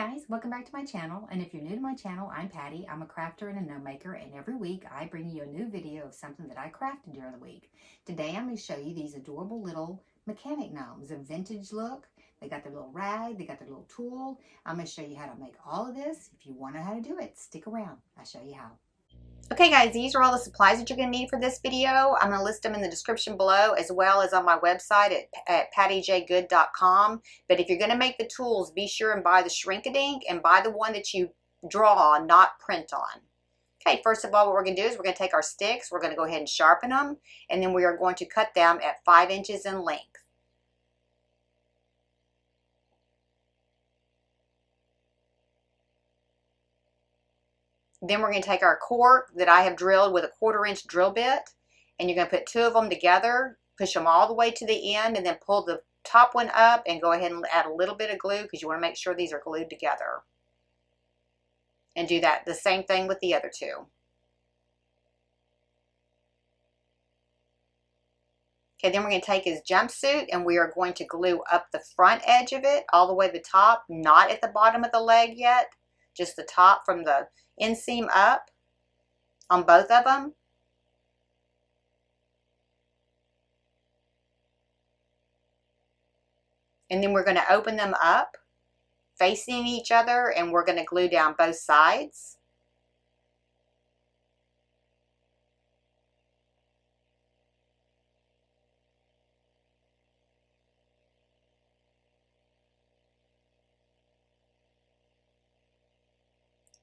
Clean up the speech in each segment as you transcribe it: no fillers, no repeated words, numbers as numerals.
guys, welcome back to my channel, and if you're new to my channel, I'm Patty. I'm a crafter and a gnome maker, and every week I bring you a new video of something that I crafted during the week. Today I'm going to show you these adorable little mechanic gnomes, a vintage look. They got their little rag, they got their little tool. I'm going to show you how to make all of this. If you want to know how to do it, stick around. I'll show you how. Okay guys, these are all the supplies that you're going to need for this video. I'm going to list them in the description below as well as on my website at pattyjgood.com. But if you're going to make the tools, be sure and buy the shrinky-dink and buy the one that you draw, not print on. Okay, first of all, what we're going to do is we're going to take our sticks, we're going to go ahead and sharpen them, and then we are going to cut them at 5 inches in length. Then we're going to take our cork that I have drilled with a 1/4 inch drill bit, and you're going to put 2 of them together, push them all the way to the end, and then pull the top one up and go ahead and add a little bit of glue because you want to make sure these are glued together. And do that the same thing with the other 2. Okay, then we're going to take his jumpsuit and we are going to glue up the front edge of it all the way to the top, not at the bottom of the leg yet, just the top from the inseam up on both of them. And then we're going to open them up facing each other and we're going to glue down both sides.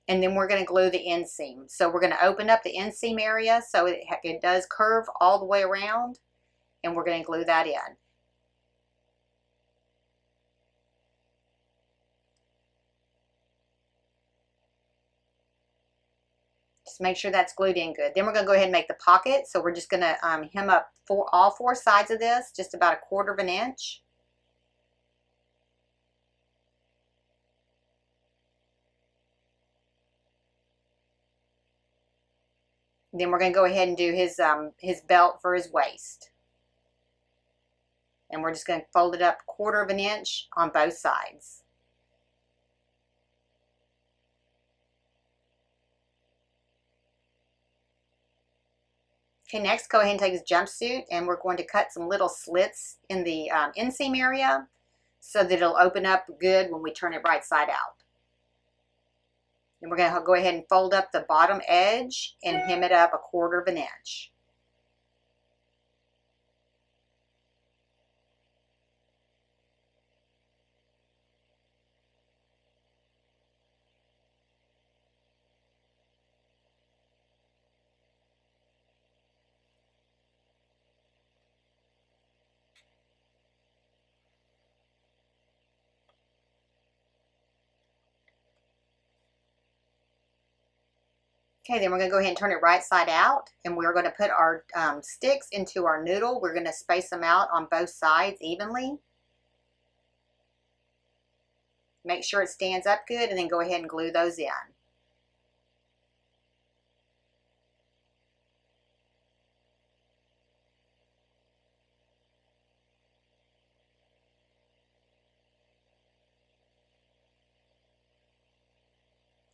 And then we're going to glue the inseam. So we're going to open up the inseam area so it does curve all the way around, and we're going to glue that in. Just make sure that's glued in good. Then we're going to go ahead and make the pocket. So we're just going to hem up all 4 sides of this, just about 1/4 inch. Then we're going to go ahead and do his belt for his waist. And we're just going to fold it up 1/4 inch on both sides. Okay, next go ahead and take his jumpsuit and we're going to cut some little slits in the inseam area so that it'll open up good when we turn it right side out. Then we're going to go ahead and fold up the bottom edge and hem it up 1/4 inch. Okay, then we're going to go ahead and turn it right side out, and we're going to put our sticks into our noodle. We're going to space them out on both sides evenly. Make sure it stands up good, and then go ahead and glue those in.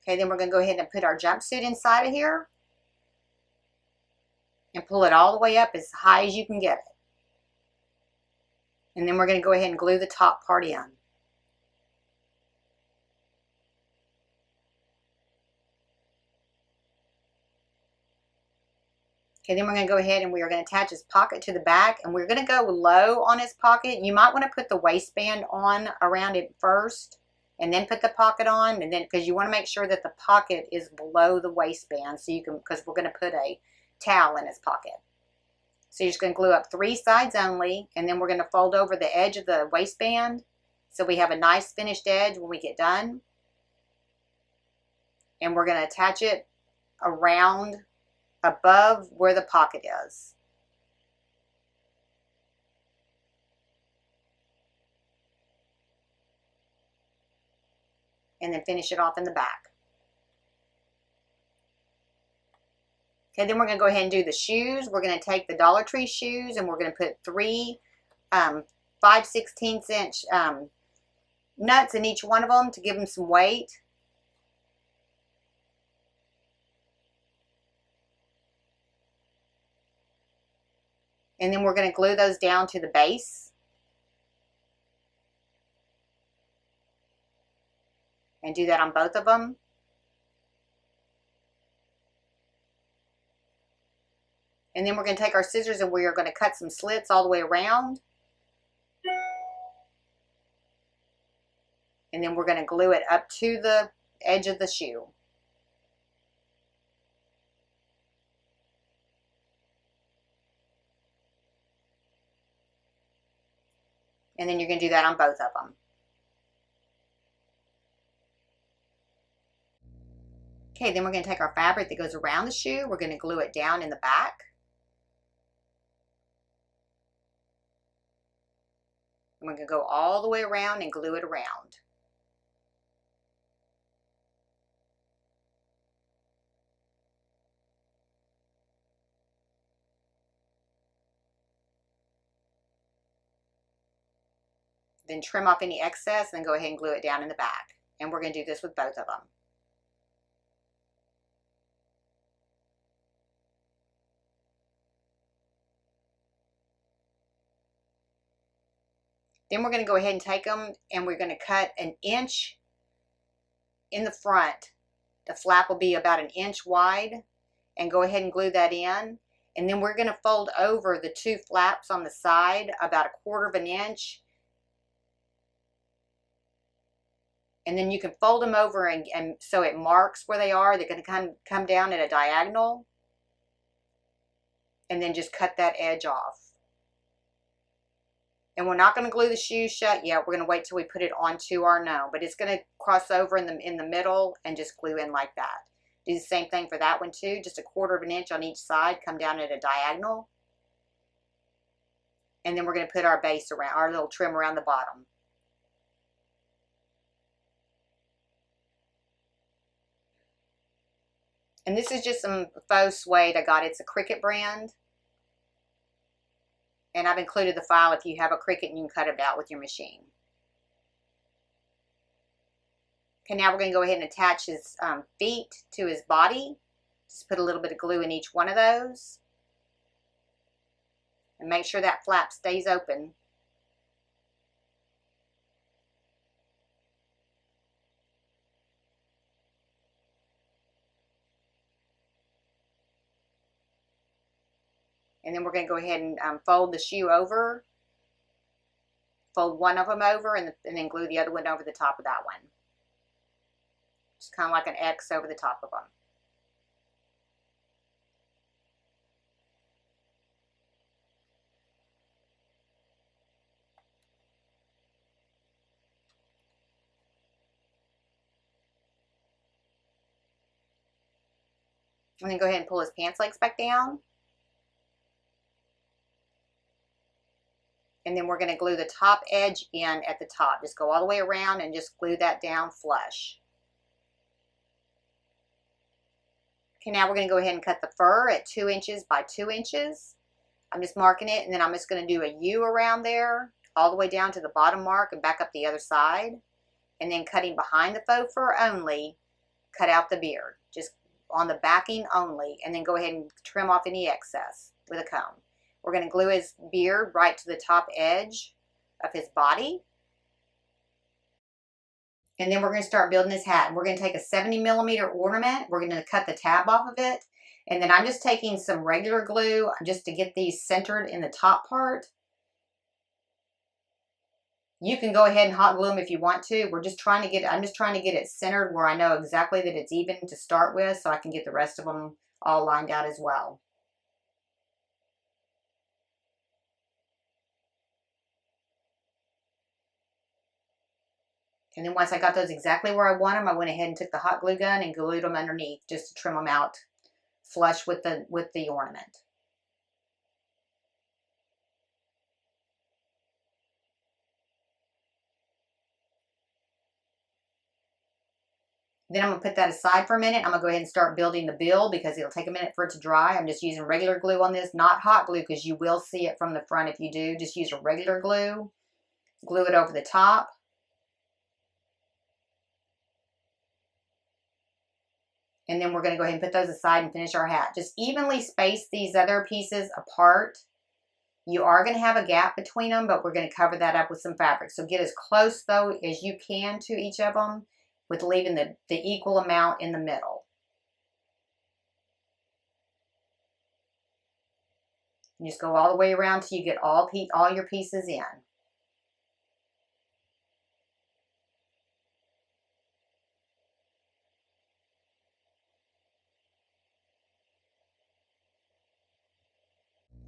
Okay, then we're going to go ahead and put our jumpsuit inside of here and pull it all the way up as high as you can get it. And then we're going to go ahead and glue the top part in. Okay, then we're going to go ahead and we are going to attach his pocket to the back, and we're going to go low on his pocket. You might want to put the waistband on around it first and then put the pocket on, and then because you want to make sure that the pocket is below the waistband, so you can, because we're going to put a towel in his pocket. So you're just going to glue up 3 sides only, and then we're going to fold over the edge of the waistband so we have a nice finished edge when we get done. And we're going to attach it around above where the pocket is. And then finish it off in the back. Okay, then we're going to go ahead and do the shoes. We're going to take the Dollar Tree shoes and we're going to put 3 5/16 inch nuts in each one of them to give them some weight. And then we're going to glue those down to the base. And do that on both of them. And then we're going to take our scissors and we are going to cut some slits all the way around. And then we're going to glue it up to the edge of the shoe. And then you're going to do that on both of them. Okay, then we're going to take our fabric that goes around the shoe. We're going to glue it down in the back. And we're going to go all the way around and glue it around. Then trim off any excess and then go ahead and glue it down in the back. And we're going to do this with both of them. Then we're going to go ahead and take them and we're going to cut an inch in the front. The flap will be about an inch wide, and go ahead and glue that in. And then we're going to fold over the two flaps on the side about 1/4 of an inch. And then you can fold them over and so it marks where they are. They're going to come down at a diagonal. And then just cut that edge off. And we're not going to glue the shoe shut yet. We're going to wait till we put it onto our gnome. But it's going to cross over in the middle and just glue in like that. Do the same thing for that one too. Just 1/4 of an inch on each side. Come down at a diagonal. And then we're going to put our base around, our little trim around the bottom. And this is just some faux suede I got. It's a Cricut brand. And I've included the file if you have a Cricut and you can cut it out with your machine. Okay, now we're going to go ahead and attach his feet to his body. Just put a little bit of glue in each one of those. And make sure that flap stays open. And then we're going to go ahead and fold the shoe over. Fold one of them over and then glue the other one over the top of that one. Just kind of like an X over the top of them. And then go ahead and pull his pants legs back down. And then we're going to glue the top edge in at the top. Just go all the way around and just glue that down flush. Okay, now we're going to go ahead and cut the fur at 2 inches by 2 inches. I'm just marking it, and then I'm just going to do a U around there, all the way down to the bottom mark and back up the other side. And then cutting behind the faux fur only, cut out the beard. Just on the backing only, and then go ahead and trim off any excess with a comb. We're going to glue his beard right to the top edge of his body. And then we're going to start building his hat. We're going to take a 70mm ornament. We're going to cut the tab off of it. And then I'm just taking some regular glue just to get these centered in the top part. You can go ahead and hot glue them if you want to. I'm just trying to get it centered where I know exactly that it's even to start with, so I can get the rest of them all lined out as well. And then once I got those exactly where I want them, I went ahead and took the hot glue gun and glued them underneath just to trim them out flush with the ornament. Then I'm going to put that aside for a minute. I'm going to go ahead and start building the bill because it'll take a minute for it to dry. I'm just using regular glue on this, not hot glue, because you will see it from the front if you do. Just use a regular glue. Glue it over the top. And then we're going to go ahead and put those aside and finish our hat. Just evenly space these other pieces apart. You are going to have a gap between them, but we're going to cover that up with some fabric. So get as close, though, as you can to each of them, with leaving the equal amount in the middle. And just go all the way around till you get all your pieces in.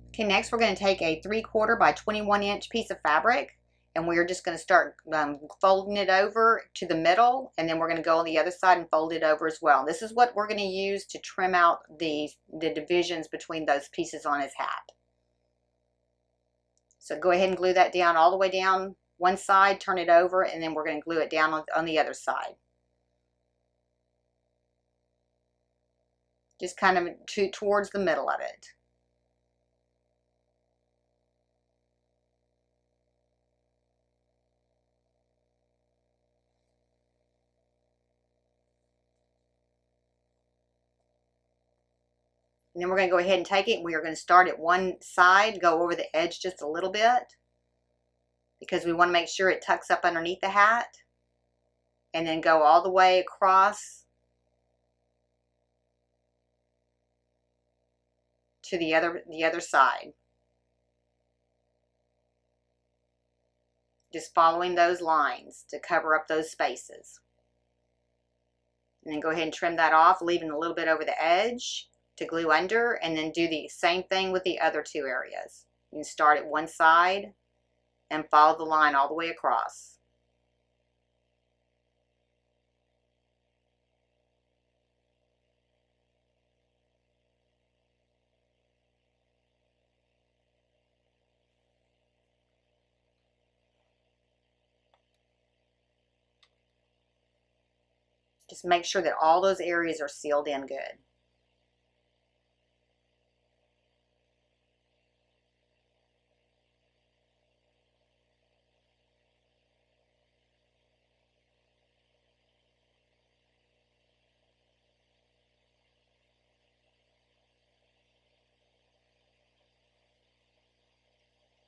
Okay, next we're going to take a 3/4 by 21 inch piece of fabric, and we're just going to start folding it over to the middle, and then we're going to go on the other side and fold it over as well. This is what we're going to use to trim out the divisions between those pieces on his hat. So go ahead and glue that down all the way down one side, turn it over, and then we're going to glue it down on the other side. Just kind of towards the middle of it. And then we're going to go ahead and take it, and we are going to start at one side, go over the edge just a little bit, because we want to make sure it tucks up underneath the hat, and then go all the way across to the other side. Just following those lines to cover up those spaces. And then go ahead and trim that off, leaving a little bit over the edge to glue under, and then do the same thing with the other two areas. You can start at one side and follow the line all the way across. Just make sure that all those areas are sealed in good.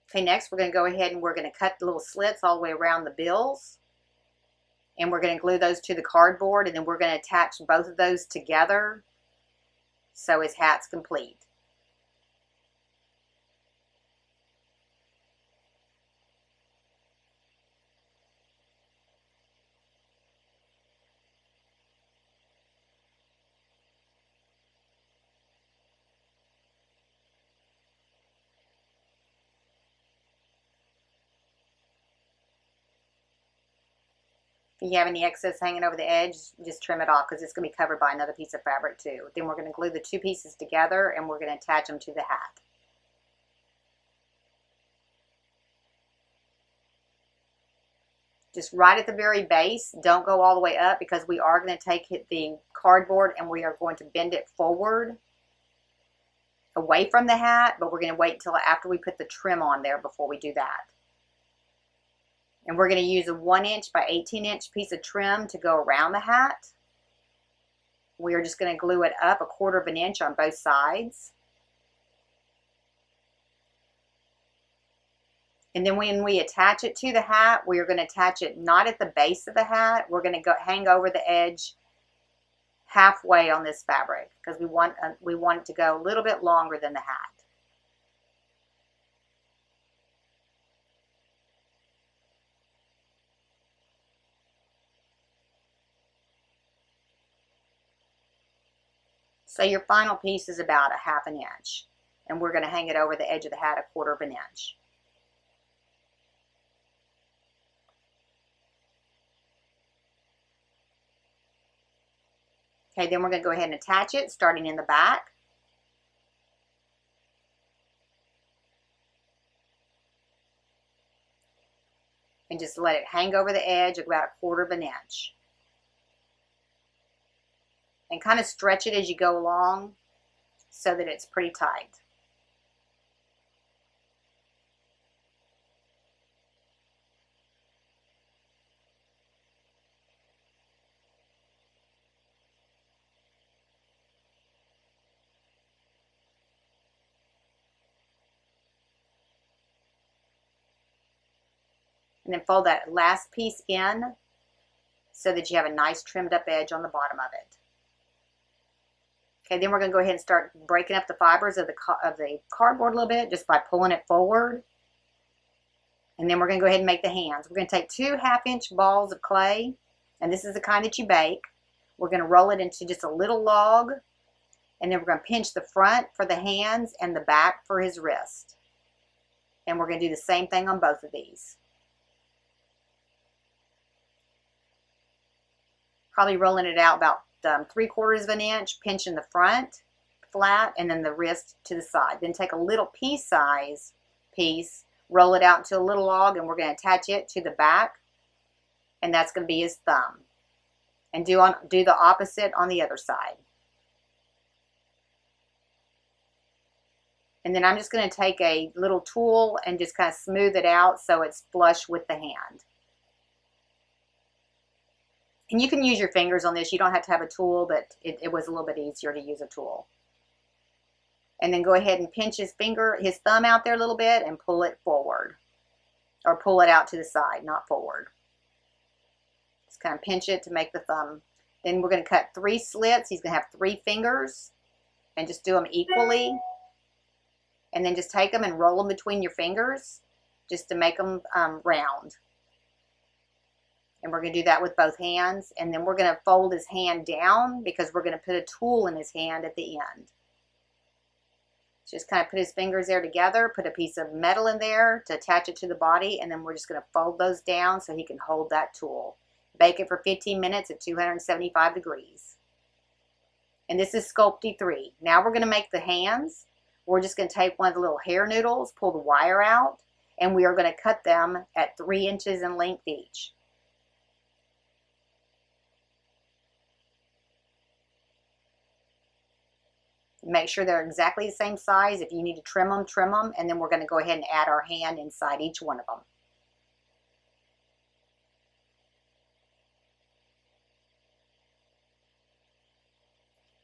Okay, next we're going to go ahead and we're going to cut the little slits all the way around the bills. And we're going to glue those to the cardboard, and then we're going to attach both of those together so his hat's complete. If you have any excess hanging over the edge, just trim it off, because it's going to be covered by another piece of fabric too. Then we're going to glue the two pieces together, and we're going to attach them to the hat. Just right at the very base, don't go all the way up, because we are going to take the cardboard and we are going to bend it forward away from the hat, but we're going to wait until after we put the trim on there before we do that. And we're going to use a 1 inch by 18 inch piece of trim to go around the hat. We are just going to glue it up 1/4 of an inch on both sides. And then when we attach it to the hat, we are going to attach it not at the base of the hat. We're going to go hang over the edge halfway on this fabric, because we want it to go a little bit longer than the hat. So your final piece is about 1/2 an inch, and we're going to hang it over the edge of the hat 1/4 of an inch. Okay, then we're going to go ahead and attach it, starting in the back. And just let it hang over the edge about 1/4 of an inch. And kind of stretch it as you go along so that it's pretty tight. And then fold that last piece in so that you have a nice trimmed up edge on the bottom of it. Okay, then we're going to go ahead and start breaking up the fibers of the cardboard a little bit just by pulling it forward. And then we're going to go ahead and make the hands. We're going to take 2 half-inch balls of clay, and this is the kind that you bake. We're going to roll it into just a little log, and then we're going to pinch the front for the hands and the back for his wrist. And we're going to do the same thing on both of these. Probably rolling it out about 3/4 of an inch, pinching the front flat and then the wrist to the side. Then take a little pea-size piece, roll it out into a little log, and we're going to attach it to the back, and that's going to be his thumb. And do the opposite on the other side. And then I'm just going to take a little tool and just kind of smooth it out so it's flush with the hand. And you can use your fingers on this. You don't have to have a tool, but it was a little bit easier to use a tool. And then go ahead and pinch his thumb out there a little bit and pull it forward. Or pull it out to the side, not forward. Just kind of pinch it to make the thumb. Then we're going to cut 3 slits. He's going to have 3 fingers. And just do them equally. And then just take them and roll them between your fingers just to make them round. And we're going to do that with both hands. And then we're going to fold his hand down because we're going to put a tool in his hand at the end. Just kind of put his fingers there together, put a piece of metal in there to attach it to the body, and then we're just going to fold those down so he can hold that tool. Bake it for 15 minutes at 275 degrees. And this is Sculpty 3. Now we're going to make the hands. We're just going to take one of the little hair noodles, pull the wire out, and we are going to cut them at 3 inches in length each. Make sure they're exactly the same size. If you need to trim them, trim them. And then we're going to go ahead and add our hand inside each one of them.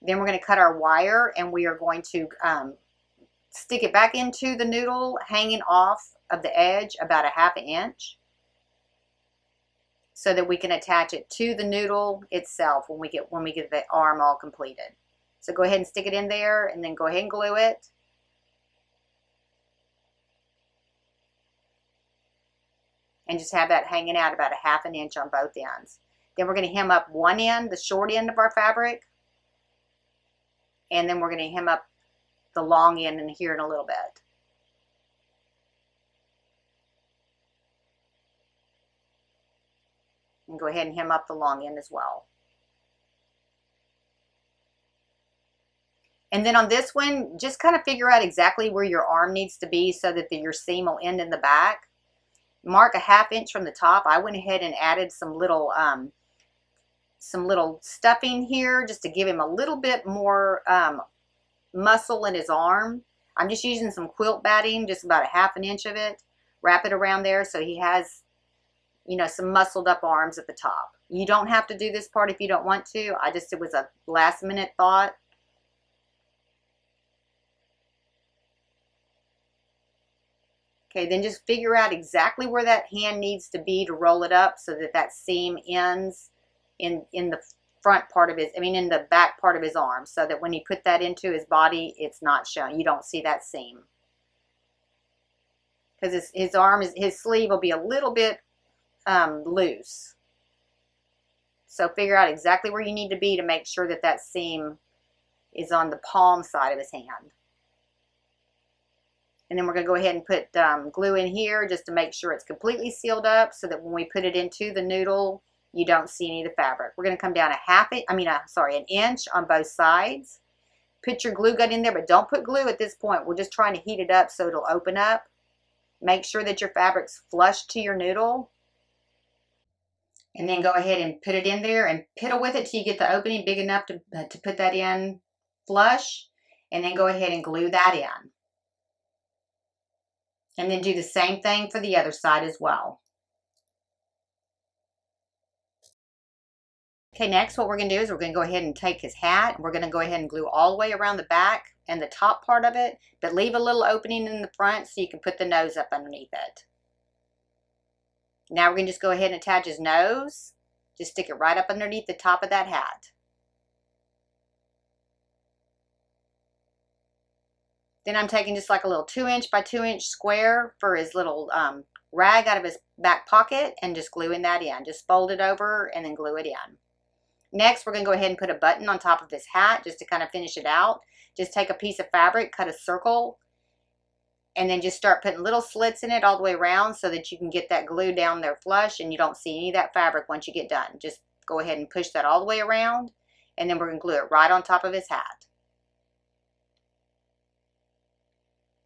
Then we're going to cut our wire, and we are going to stick it back into the noodle, hanging off of the edge about 1/2 inch, so that we can attach it to the noodle itself when we get the arm all completed. So go ahead and stick it in there, and then go ahead and glue it. And just have that hanging out about 1/2 inch on both ends. Then we're going to hem up one end, the short end of our fabric. And then we're going to hem up the long end in here in a little bit. And go ahead and hem up the long end as well. And then on this one, just kind of figure out exactly where your arm needs to be so that your seam will end in the back. Mark 1/2 inch from the top. I went ahead and added some little stuffing here just to give him a little bit more muscle in his arm. I'm just using some quilt batting, just about 1/2 inch of it. Wrap it around there so he has, you know, some muscled up arms at the top. You don't have to do this part if you don't want to. It was a last minute thought. Okay, then just figure out exactly where that hand needs to be to roll it up so that that seam ends in the front part of in the back part of his arm, so that when you put that into his body, it's not shown. You don't see that seam. Because his sleeve will be a little bit loose. So figure out exactly where you need to be to make sure that that seam is on the palm side of his hand. And then we're going to go ahead and put glue in here just to make sure it's completely sealed up so that when we put it into the noodle, you don't see any of the fabric. We're going to come down an inch on both sides. Put your glue gun in there, but don't put glue at this point. We're just trying to heat it up so it'll open up. Make sure that your fabric's flush to your noodle. And then go ahead and put it in there and piddle with it till you get the opening big enough to put that in flush. And then go ahead and glue that in. And then do the same thing for the other side as well. Okay, next what we're going to do is we're going to go ahead and take his hat. We're going to go ahead and glue all the way around the back and the top part of it, but leave a little opening in the front so you can put the nose up underneath it. Now we're going to just go ahead and attach his nose. Just stick it right up underneath the top of that hat. Then I'm taking just like a little 2" by 2" square for his little rag out of his back pocket and just gluing that in. Just fold it over and then glue it in. Next, we're going to go ahead and put a button on top of his hat just to kind of finish it out. Just take a piece of fabric, cut a circle, and then just start putting little slits in it all the way around so that you can get that glue down there flush and you don't see any of that fabric once you get done. Just go ahead and push that all the way around, and then we're going to glue it right on top of his hat.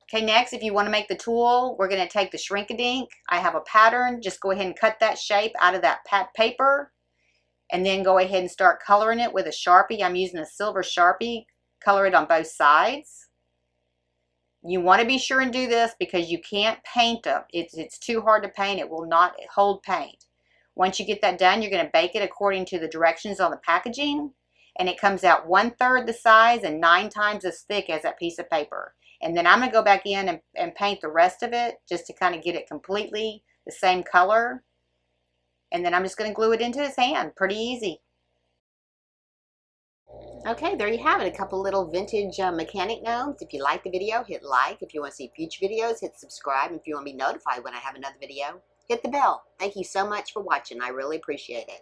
Okay, next, if you want to make the tulle, we're going to take the shrinky-dink. I have a pattern. Just go ahead and cut that shape out of that paper, and then go ahead and start coloring it with a Sharpie. I'm using a silver Sharpie. Color it on both sides. You want to be sure and do this because you can't paint them. It's too hard to paint. It will not hold paint. Once you get that done, you're going to bake it according to the directions on the packaging, and it comes out 1/3 the size and 9 times as thick as that piece of paper. And then I'm going to go back in and paint the rest of it just to kind of get it completely the same color. And then I'm just going to glue it into his hand. Pretty easy. Okay, there you have it. A couple little vintage mechanic gnomes. If you like the video, hit like. If you want to see future videos, hit subscribe. If you want to be notified when I have another video, hit the bell. Thank you so much for watching. I really appreciate it.